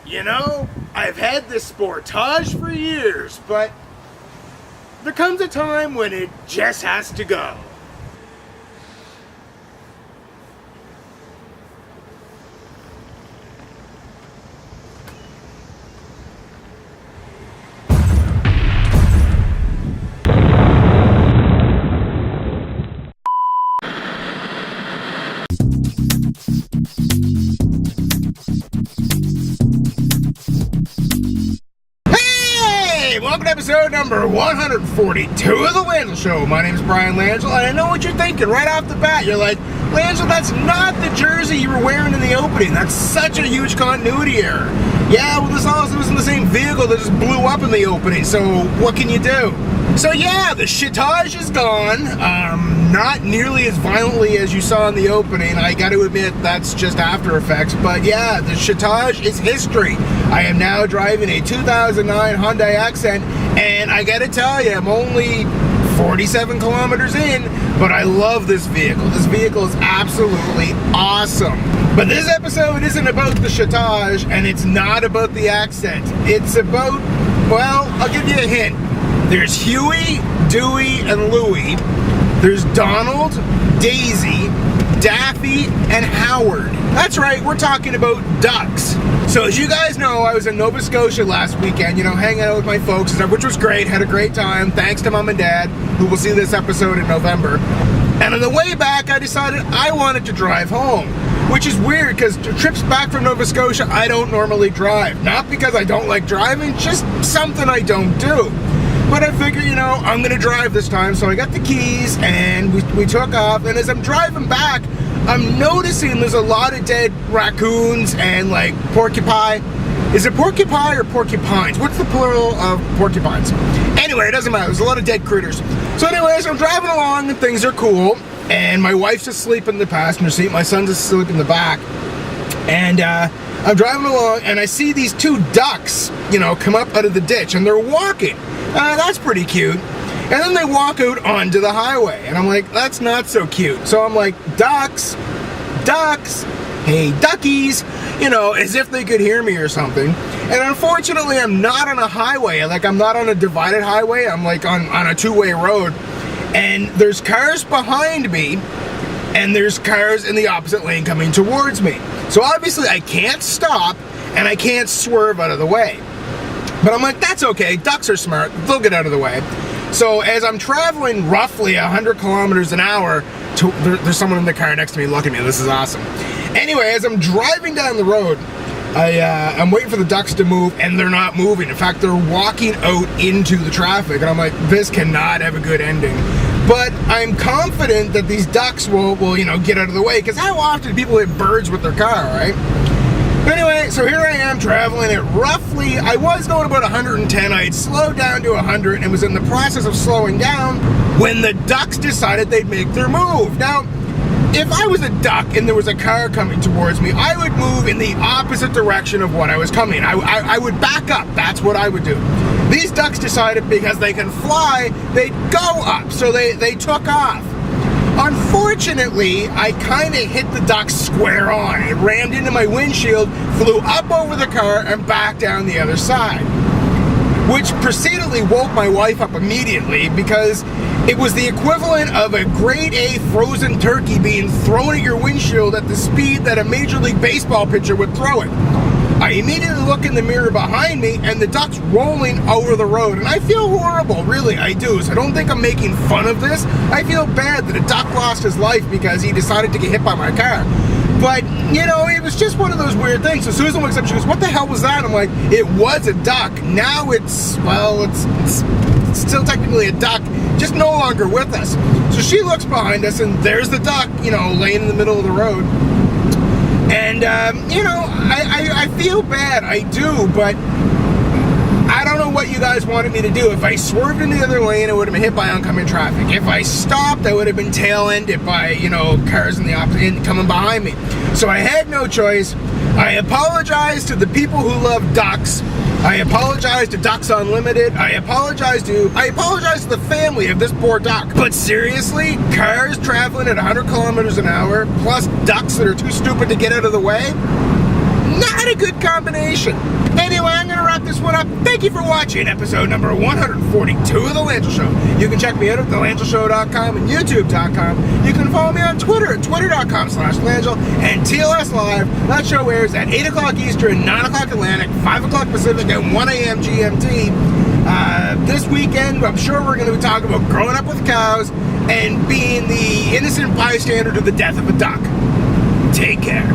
You know, I've had this Sportage for years, but there comes a time when it just has to go. Welcome to episode number 142 of the Langille Show. My name is Langille, and I know what you're thinking right off the bat. You're like, Langille, that's not the jersey you were wearing in the opening. That's such a huge continuity error. Yeah, well, this also was in the same vehicle that just blew up in the opening, so what can you do? So yeah, the Sportage is gone. Not nearly as violently as you saw in the opening. I got to admit, that's just After Effects. But yeah, the Sportage is history. I am now driving a 2009 Hyundai Accent, and I got to tell you, I'm only 47 kilometers in, but I love this vehicle. This vehicle is absolutely awesome. But this episode isn't about the Sportage, and it's not about the Accent. It's about, well, I'll give you a hint. There's Huey, Dewey, and Louie. There's Donald, Daisy, Daffy, and Howard. That's right, we're talking about ducks. So as you guys know, I was in Nova Scotia last weekend, hanging out with my folks, which was great, had a great time, thanks to Mom and Dad, who will see this episode in November. And on the way back, I decided I wanted to drive home, which is weird because trips back from Nova Scotia, I don't normally drive. Not because I don't like driving, just something I don't do. But I figured, I'm going to drive this time, so I got the keys, and we took off, and as I'm driving back, I'm noticing there's a lot of dead raccoons and, like, porcupine. Is it porcupine or porcupines? What's the plural of porcupines? Anyway, it doesn't matter. There's a lot of dead critters. So anyways, I'm driving along, and things are cool, and my wife's asleep in the passenger seat, my son's asleep in the back, and I'm driving along, and I see these two ducks, come up out of the ditch, and they're walking. That's pretty cute. And then they walk out onto the highway, and I'm like, that's not so cute. So I'm like, ducks, hey duckies, as if they could hear me or something. And unfortunately, I'm not on a highway. Like, I'm not on a divided highway. I'm like on a two-way road. And there's cars behind me, and there's cars in the opposite lane coming towards me. So obviously, I can't stop, and I can't swerve out of the way. But I'm like, that's okay, ducks are smart, they'll get out of the way. So as I'm traveling roughly 100 kilometers an hour, there's someone in the car next to me, look at me, this is awesome. Anyway, as I'm driving down the road, I'm waiting for the ducks to move, and they're not moving. In fact, they're walking out into the traffic, and I'm like, this cannot have a good ending. But I'm confident that these ducks will get out of the way, because how often do people hit birds with their car, right? Anyway, so here I am traveling at roughly, I was going about 110, I had slowed down to 100 and was in the process of slowing down when the ducks decided they'd make their move. Now, if I was a duck and there was a car coming towards me, I would move in the opposite direction of what I was coming. I would back up, that's what I would do. These ducks decided because they can fly, they'd go up, so they took off. Unfortunately, I kind of hit the duck square on. It rammed into my windshield, flew up over the car, and back down the other side. Which precedently woke my wife up immediately because it was the equivalent of a grade A frozen turkey being thrown at your windshield at the speed that a Major League Baseball pitcher would throw it. I immediately look in the mirror behind me, and the duck's rolling over the road. And I feel horrible, really, I do. So I don't think I'm making fun of this. I feel bad that a duck lost his life because he decided to get hit by my car. But, it was just one of those weird things. So Susan looks up, she goes, what the hell was that? I'm like, it was a duck. Now it's still technically a duck, just no longer with us. So she looks behind us, and there's the duck, laying in the middle of the road. And, I feel bad, I do, but I don't know what you guys wanted me to do. If I swerved in the other lane, I would have been hit by oncoming traffic. If I stopped, I would have been tail-ended by, cars in the opposite end coming behind me. So I had no choice. I apologize to the people who love ducks. I apologize to Ducks Unlimited. I apologize to the family of this poor duck. But seriously, cars traveling at 100 kilometers an hour, plus ducks that are too stupid to get out of the way? Not a good combination. Anyway, I'm going to wrap this one up. Thank you for watching episode number 142 of The Langille Show. You can check me out at thelangilleshow.com and youtube.com. You can follow me on Twitter at twitter.com/Langille and TLS Live. That show airs at 8 o'clock Eastern, 9 o'clock Atlantic, 5 o'clock Pacific, and 1 a.m. GMT. This weekend, I'm sure we're going to be talking about growing up with cows and being the innocent bystander to the death of a duck. Take care.